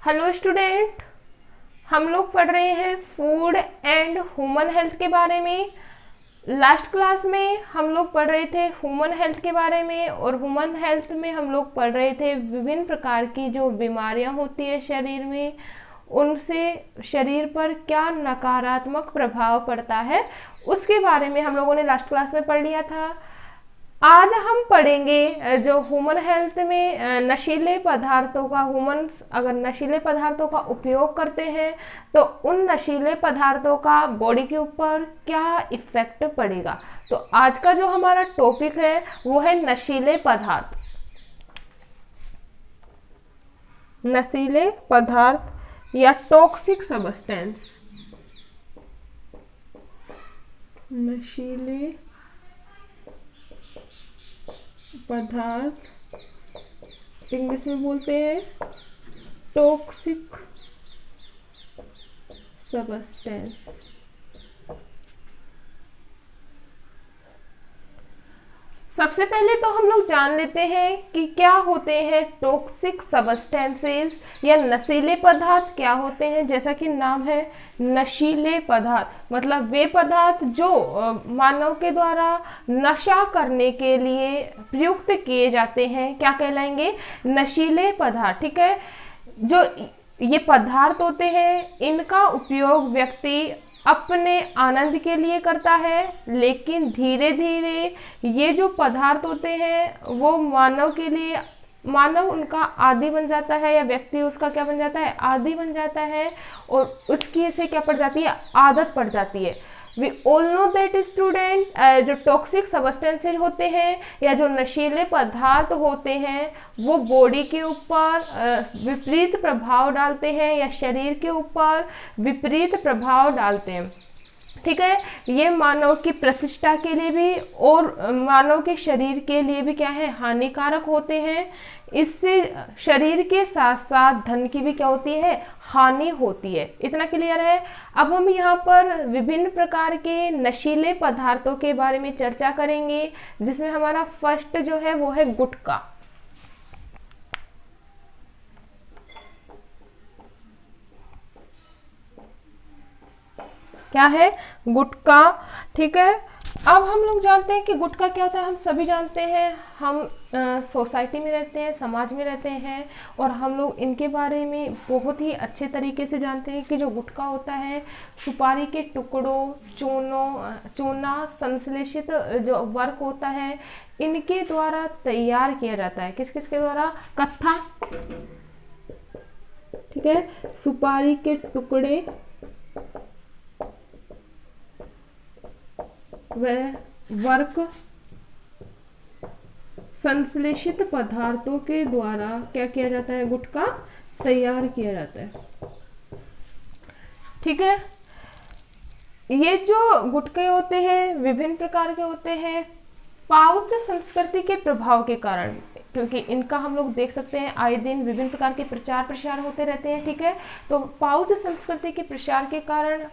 Hello student, हम लोग पढ़ रहे हैं फूड एंड ह्यूमन हेल्थ के बारे में। लास्ट क्लास में हम लोग पढ़ रहे थे ह्यूमन हेल्थ के बारे में, और ह्यूमन हेल्थ में हम लोग पढ़ रहे थे विभिन्न प्रकार की जो बीमारियां होती है शरीर में, उनसे शरीर पर क्या नकारात्मक प्रभाव पड़ता है उसके बारे में हम लोगों ने लास्ट क्लास में पढ़ लिया था। आज हम पढ़ेंगे जो ह्यूमन हेल्थ में नशीले पदार्थों का, ह्यूमंस अगर नशीले पदार्थों का उपयोग करते हैं तो उन नशीले पदार्थों का बॉडी के ऊपर क्या इफेक्ट पड़ेगा। तो आज का जो हमारा टॉपिक है वो है नशीले पदार्थ। नशीले पदार्थ या टॉक्सिक सब्सटेंस। नशीले पदार्थ इंग्लिश में बोलते हैं टॉक्सिक सब्सटेंस। सबसे पहले तो हम लोग जान लेते हैं कि क्या होते हैं टॉक्सिक सब्सटेंसेस या नशीले पदार्थ क्या होते हैं। जैसा कि नाम है नशीले पदार्थ, मतलब वे पदार्थ जो मानव के द्वारा नशा करने के लिए प्रयुक्त किए जाते हैं क्या कहलाएंगे, नशीले पदार्थ। ठीक है, जो ये पदार्थ होते हैं इनका उपयोग व्यक्ति अपने आनंद के लिए करता है, लेकिन धीरे धीरे ये जो पदार्थ होते हैं वो मानव के लिए, मानव उनका आदी बन जाता है, या व्यक्ति उसका क्या बन जाता है, आदी बन जाता है, और उसकी से क्या पड़ जाती है, आदत पड़ जाती है। We all know that student, जो टॉक्सिक सब्सटेंसेज होते हैं या जो नशीले पदार्थ होते हैं वो बॉडी के ऊपर विपरीत प्रभाव डालते हैं या शरीर के ऊपर विपरीत प्रभाव डालते हैं। ठीक है, ये मानव की प्रतिष्ठा के लिए भी और मानव के शरीर के लिए भी क्या है, हानिकारक होते हैं। इससे शरीर के साथ साथ धन की भी क्या होती है, हानि होती है। इतना क्लियर है। अब हम यहाँ पर विभिन्न प्रकार के नशीले पदार्थों के बारे में चर्चा करेंगे, जिसमें हमारा फर्स्ट जो है वो है गुटखा। क्या है, गुटखा। ठीक है, अब हम लोग जानते हैं कि गुटखा क्या होता है। हम सभी जानते हैं, हम सोसाइटी में रहते हैं, समाज में रहते हैं, और हम लोग इनके बारे में बहुत ही अच्छे तरीके से जानते हैं कि जो गुटखा होता है सुपारी के टुकड़ों, चूना, संश्लेषित जो वर्क होता है इनके द्वारा तैयार किया जाता है। किस किस के द्वारा, कत्था, ठीक है, सुपारी के टुकड़े वह वर्क संश्लेषित पदार्थों के द्वारा क्या किया जाता है, गुटखा तैयार किया जाता है। ठीक है, ये जो गुटखे होते हैं विभिन्न प्रकार के होते हैं पाउच संस्कृति के प्रभाव के कारण, क्योंकि इनका हम लोग देख सकते हैं आए दिन विभिन्न प्रकार के प्रचार प्रसार होते रहते हैं। ठीक है, तो पाउच संस्कृति के प्रसार के कारण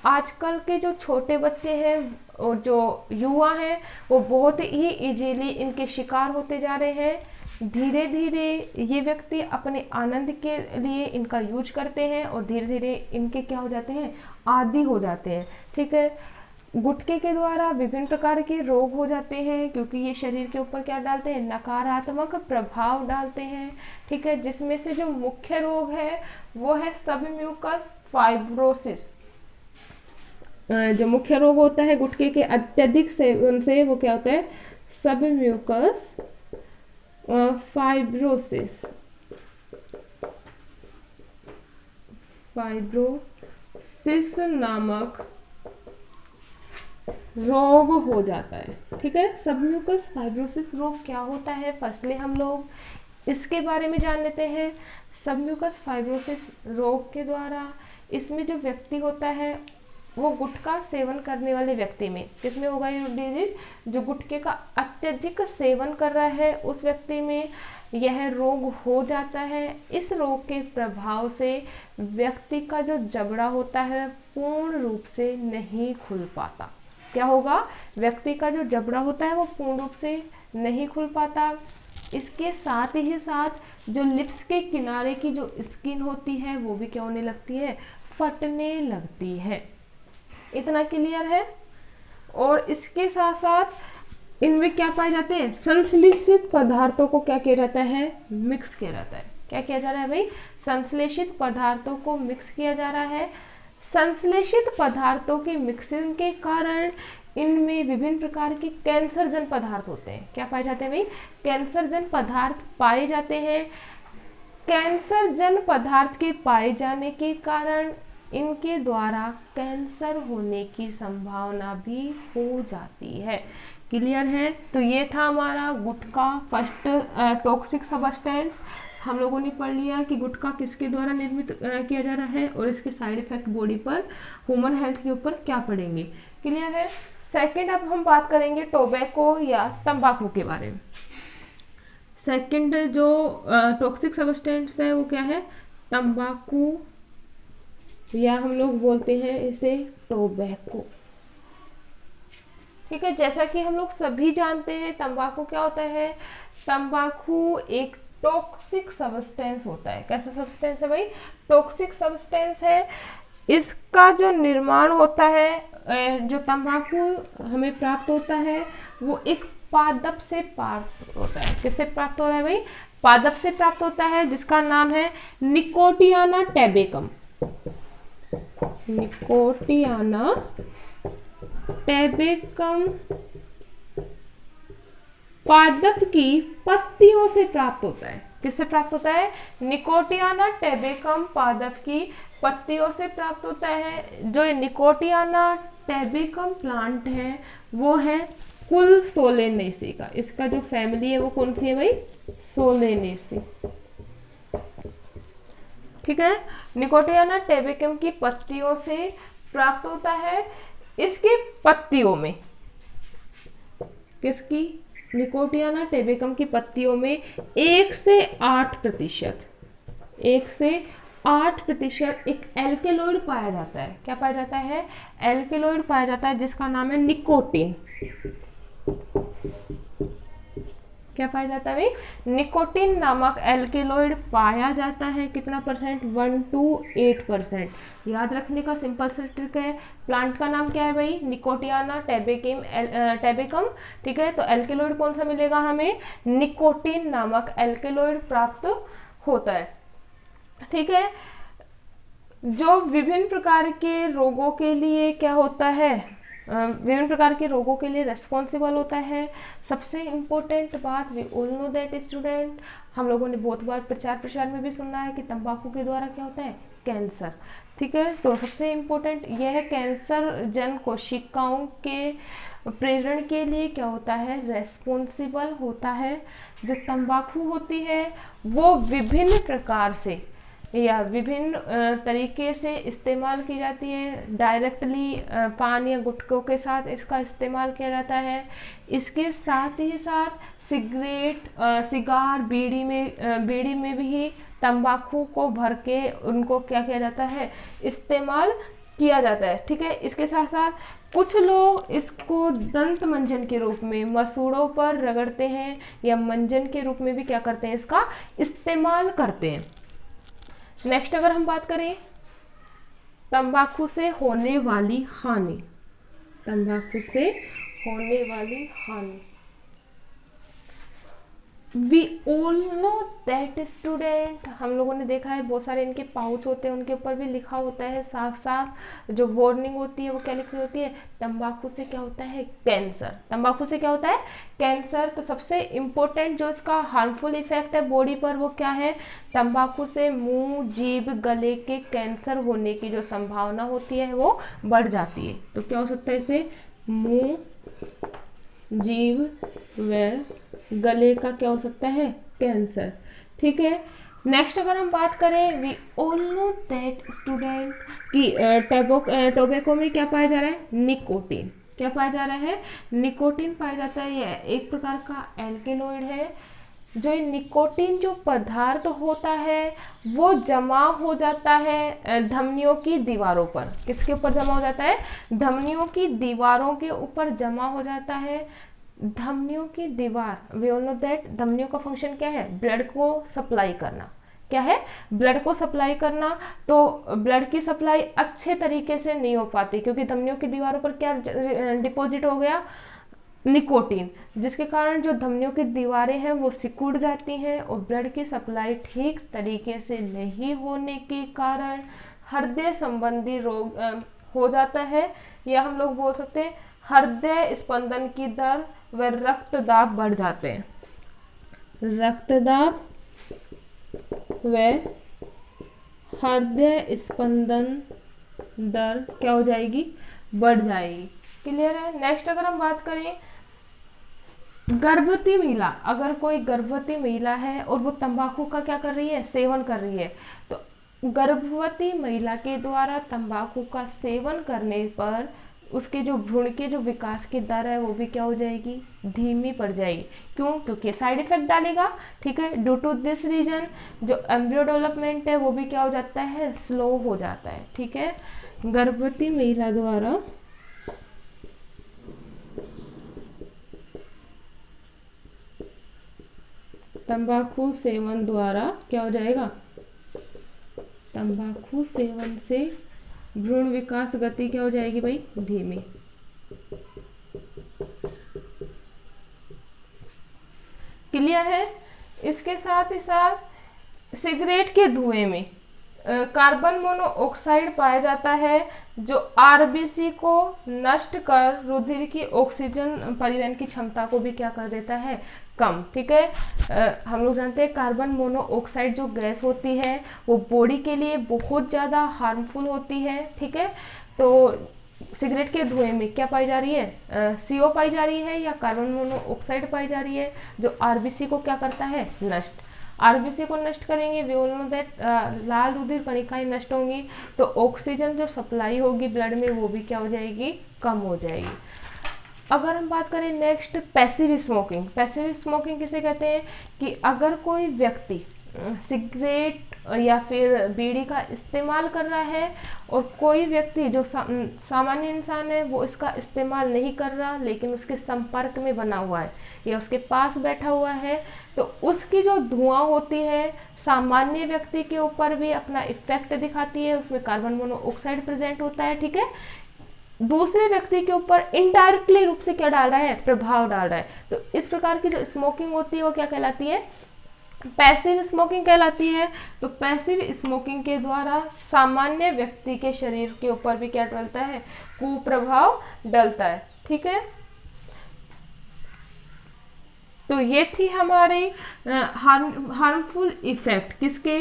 आजकल के जो छोटे बच्चे हैं और जो युवा हैं वो बहुत ही इजीली इनके शिकार होते जा रहे हैं। धीरे धीरे ये व्यक्ति अपने आनंद के लिए इनका यूज करते हैं और धीरे धीरे इनके क्या हो जाते हैं, आदी हो जाते हैं। ठीक है, गुटखे के द्वारा विभिन्न प्रकार के रोग हो जाते हैं, क्योंकि ये शरीर के ऊपर क्या डालते हैं, नकारात्मक प्रभाव डालते हैं। ठीक है, जिसमें से जो मुख्य रोग है वो है सबम्यूकस फाइब्रोसिस। जो मुख्य रोग होता है गुटखे के अत्यधिक सेवन से वो क्या होता है, सबम्यूकस फाइब्रोसिस, फाइब्रोसिस नामक रोग हो जाता है। ठीक है, सबम्यूकस फाइब्रोसिस रोग क्या होता है, फर्स्टली हम लोग इसके बारे में जान लेते हैं। सबम्यूकस फाइब्रोसिस रोग के द्वारा इसमें जो व्यक्ति होता है वो गुटखा सेवन करने वाले व्यक्ति में किसमें होगा ये डिजीज, जो गुटखे का अत्यधिक सेवन कर रहा है उस व्यक्ति में यह रोग हो जाता है। इस रोग के प्रभाव से व्यक्ति का जो जबड़ा होता है पूर्ण रूप से नहीं खुल पाता। क्या होगा, व्यक्ति का जो जबड़ा होता है वो पूर्ण रूप से नहीं खुल पाता। इसके साथ ही साथ जो लिप्स के किनारे की जो स्किन होती है वो भी क्या होने लगती है, फटने लगती है। इतना क्लियर है। और इसके साथ साथ इनमें क्या पाए जाते हैं, संश्लेषित पदार्थों को क्या किया जाता है, मिक्स किया जाता है। क्या किया जा रहा है भाई, संश्लेषित पदार्थों को मिक्स किया जा रहा है। संश्लेषित पदार्थों के मिक्सिंग के कारण इनमें विभिन्न प्रकार के कैंसरजन पदार्थ होते हैं। क्या पाए जाते हैं भाई, कैंसरजन पदार्थ पाए जाते हैं। कैंसरजन पदार्थ के पाए जाने के कारण इनके द्वारा कैंसर होने की संभावना भी हो जाती है। क्लियर है। तो ये था हमारा गुटखा फर्स्ट टॉक्सिक सब्सटेंस। हम लोगों ने पढ़ लिया कि गुटखा किसके द्वारा निर्मित किया जा रहा है और इसके साइड इफेक्ट बॉडी पर, ह्यूमन हेल्थ के ऊपर क्या पड़ेंगे। क्लियर है। सेकंड अब हम बात करेंगे टोबैको या तंबाकू के बारे में। सेकंड जो टॉक्सिक सब्सटेंस है वो क्या है, तंबाकू, या हम लोग बोलते हैं इसे टोबैको। ठीक है। जैसा कि हम लोग सभी जानते हैं तंबाकू क्या होता है, तंबाकू एक टॉक्सिक सब्सटेंस होता है। कैसा सब्सटेंस है भाई, टॉक्सिक सब्सटेंस है। इसका जो निर्माण होता है, जो तंबाकू हमें प्राप्त होता है वो एक पादप से प्राप्त होता है। किससे प्राप्त हो रहा है भाई, पादप से प्राप्त होता है, जिसका नाम है निकोटियाना टैबेकम। निकोटियाना टैबेकम पादप की पत्तियों से प्राप्त होता है। किससे प्राप्त होता है, निकोटियाना टैबेकम पादप की पत्तियों से प्राप्त होता है। जो निकोटियाना टैबेकम प्लांट है वो है कुल सोलेनेसी का। इसका जो फैमिली है वो कौन सी है भाई, सोलेनेसी। ठीक है। निकोटियाना टैबेकम की पत्तियों से प्राप्त होता है। इसके पत्तियों में, किसकी, निकोटियाना टैबेकम की पत्तियों में 1 से 8%, 1 से 8% एक एल्केलॉइड पाया जाता है। क्या पाया जाता है, एल्केलॉइड पाया जाता है, जिसका नाम है निकोटीन। क्या पाया जाता है भाई, निकोटीन नामक एल्केलॉइड पाया जाता है। कितना परसेंट, 1 to 8%। याद रखने का सिंपल सा ट्रिक है। प्लांट का नाम क्या है भाई, निकोटियाना टैबेकम। ठीक है। तो एल्केलॉइड कौन सा मिलेगा हमें, निकोटीन नामक एल्केलॉइड प्राप्त होता है। ठीक है। जो विभिन्न प्रकार के रोगों के लिए क्या होता है, विभिन्न प्रकार के रोगों के लिए रेस्पॉन्सिबल होता है। सबसे इम्पोर्टेंट बात, we all know that student, हम लोगों ने बहुत बार प्रचार प्रसार में भी सुना है कि तंबाकू के द्वारा क्या होता है, कैंसर। ठीक है। तो सबसे इम्पोर्टेंट यह है, कैंसर जन कोशिकाओं के प्रेरण के लिए क्या होता है, रेस्पॉन्सिबल होता है। जो तंबाकू होती है वो विभिन्न प्रकार से या विभिन्न तरीके से इस्तेमाल की जाती है। डायरेक्टली पान या गुटखों के साथ इसका इस्तेमाल किया जाता है। इसके साथ ही साथ सिगरेट, सिगार, बीड़ी में भी तंबाकू को भर के उनको क्या किया जाता है, इस्तेमाल किया जाता है। ठीक है। इसके साथ साथ कुछ लोग इसको दंत मंजन के रूप में मसूड़ों पर रगड़ते हैं या मंजन के रूप में भी क्या करते हैं, इसका इस्तेमाल करते हैं। नेक्स्ट अगर हम बात करें तंबाकू से होने वाली हानि, तंबाकू से होने वाली हानि, we all know that student, हम लोगों ने देखा है बहुत सारे इनके पाउच होते हैं, उनके ऊपर भी लिखा होता है साफ साफ, जो वार्निंग होती है वो क्या लिखी होती है, तंबाकू से क्या होता है, कैंसर। तंबाकू से क्या होता है, कैंसर। तो सबसे इम्पोर्टेंट जो इसका हार्मफुल इफेक्ट है बॉडी पर वो क्या है, तंबाकू से मुंह, जीभ, गले के कैंसर होने की जो संभावना होती है वो बढ़ जाती है। तो क्या हो सकता है इसे, मुंह, जीभ व गले का क्या हो सकता है, कैंसर। ठीक है। नेक्स्ट अगर हम बात करें, we all know that student कि टोबैको में क्या पाया जा रहा है, निकोटीन। क्या पाया जा रहा है, निकोटीन पाया जाता है। यह एक प्रकार का एल्केलॉइड है। जो निकोटीन जो पदार्थ होता है वो जमा हो जाता है धमनियों की दीवारों पर। किसके ऊपर जमा हो जाता है, धमनियों की दीवारों के ऊपर जमा हो जाता है। धमनियों की दीवार, वी ऑल नो दैट धमनियों का फंक्शन क्या है, ब्लड को सप्लाई करना, क्या है, ब्लड को सप्लाई करना। तो ब्लड की सप्लाई अच्छे तरीके से नहीं हो पाती क्योंकि धमनियों की दीवारों पर क्या डिपॉजिट हो गया, निकोटीन, जिसके कारण जो धमनियों की दीवारें हैं वो सिकुड़ जाती हैं और ब्लड की सप्लाई ठीक तरीके से नहीं होने के कारण हृदय संबंधी रोग हो जाता है, या हम लोग बोल सकते हैं हृदय स्पंदन की दर व रक्तदाब बढ़ जाते हैं, रक्तदाब व हृदय स्पंदन दर क्या हो जाएगी, बढ़ जाएगी। क्लियर है। नेक्स्ट अगर हम बात करें गर्भवती महिला, अगर कोई गर्भवती महिला है और वो तंबाकू का क्या कर रही है, सेवन कर रही है, तो गर्भवती महिला के द्वारा तंबाकू का सेवन करने पर उसके जो भ्रूण के जो विकास की दर है वो भी क्या हो जाएगी, धीमी पड़ जाएगी। क्यों, क्योंकि साइड इफेक्ट डालेगा, ठीक है। ड्यू टू दिस रीजन जो एम्ब्रियो डेवलपमेंट है वो भी क्या हो जाता है, स्लो हो जाता है, ठीक है। गर्भवती महिला द्वारा तंबाकू सेवन द्वारा क्या हो जाएगा, तंबाकू सेवन से भ्रूण विकास गति क्या हो जाएगी भाई, धीमी। क्लियर है। इसके साथ ही साथ सिगरेट के धुएं में कार्बन मोनोऑक्साइड पाया जाता है जो आरबीसी को नष्ट कर रुधिर की ऑक्सीजन परिवहन की क्षमता को भी क्या कर देता है, कम, ठीक है। हम लोग जानते हैं कार्बन मोनोऑक्साइड जो गैस होती है वो बॉडी के लिए बहुत ज़्यादा हार्मफुल होती है, ठीक है। तो सिगरेट के धुएं में क्या पाई जा रही है, CO पाई जा रही है या कार्बन मोनोऑक्साइड पाई जा रही है जो आरबीसी को क्या करता है, नष्ट। आरबीसी को नष्ट करेंगे, वी ऑल नो दैट लाल रुधिर कणिकाएं नष्ट होंगी तो ऑक्सीजन जो सप्लाई होगी ब्लड में वो भी क्या हो जाएगी, कम हो जाएगी। अगर हम बात करें next passive smoking, passive smoking किसे कहते हैं कि अगर कोई व्यक्ति सिगरेट या फिर बीड़ी का इस्तेमाल कर रहा है और कोई व्यक्ति जो सामान्य इंसान है वो इसका इस्तेमाल नहीं कर रहा लेकिन उसके संपर्क में बना हुआ है या उसके पास बैठा हुआ है, तो उसकी जो धुआं होती है सामान्य व्यक्ति के ऊपर भी अपना इफेक्ट दिखाती है, उसमें कार्बन मोनोऑक्साइड प्रेजेंट होता है, ठीक है। दूसरे व्यक्ति के ऊपर इनडायरेक्टली रूप से क्या डाल रहा है, प्रभाव डाल रहा है। तो इस प्रकार की जो स्मोकिंग होती है वो क्या कहलाती है, पैसिव स्मोकिंग कहलाती है। तो पैसिव स्मोकिंग के द्वारा सामान्य व्यक्ति के शरीर के ऊपर भी क्या डलता है, कुप्रभाव डलता है, ठीक है। तो ये थी हमारी हार्मफुल इफेक्ट किसके,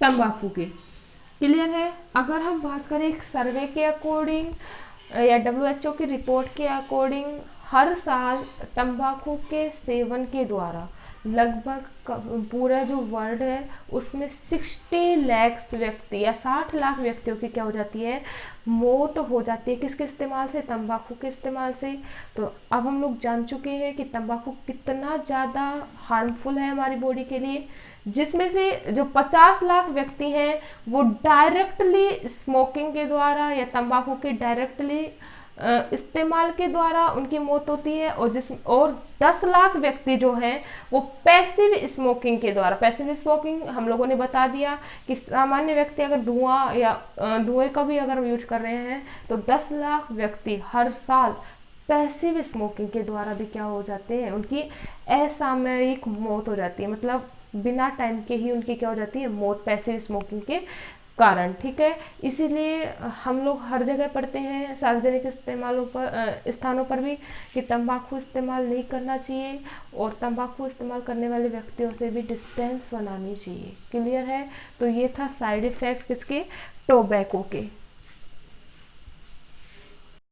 तंबाकू के। क्लियर है। अगर हम बात करें एक सर्वे के अकॉर्डिंग या WHO की रिपोर्ट के अकॉर्डिंग हर साल तंबाकू के सेवन के द्वारा लगभग पूरा जो वर्ल्ड है उसमें 60 लाख व्यक्ति या 60 लाख व्यक्तियों की क्या हो जाती है, मौत हो जाती है। किसके इस्तेमाल से, तंबाकू के इस्तेमाल से। तो अब हम लोग जान चुके हैं कि तंबाकू कितना ज़्यादा हार्मफुल है हमारी बॉडी के लिए, जिसमें से जो 50 लाख व्यक्ति हैं वो डायरेक्टली स्मोकिंग के द्वारा या तंबाकू के डायरेक्टली इस्तेमाल के द्वारा उनकी मौत होती है, और 10 लाख व्यक्ति जो हैं वो पैसिव स्मोकिंग के द्वारा। पैसिव स्मोकिंग हम लोगों ने बता दिया कि सामान्य व्यक्ति अगर धुआं या धुएं का भी अगर यूज कर रहे हैं तो 10 लाख व्यक्ति हर साल पैसिव स्मोकिंग के द्वारा भी क्या हो जाते हैं, उनकी असामयिक मौत हो जाती है, मतलब बिना टाइम के ही उनकी क्या हो जाती है, मौत, पैसिव स्मोकिंग के कारण, ठीक है। इसीलिए हम लोग हर जगह पढ़ते हैं सार्वजनिक इस्तेमालों पर स्थानों पर भी कि तंबाकू इस्तेमाल नहीं करना चाहिए और तंबाकू इस्तेमाल करने वाले व्यक्तियों से भी डिस्टेंस बनानी चाहिए। क्लियर है। तो ये था साइड इफेक्ट किसके, टोबैको के।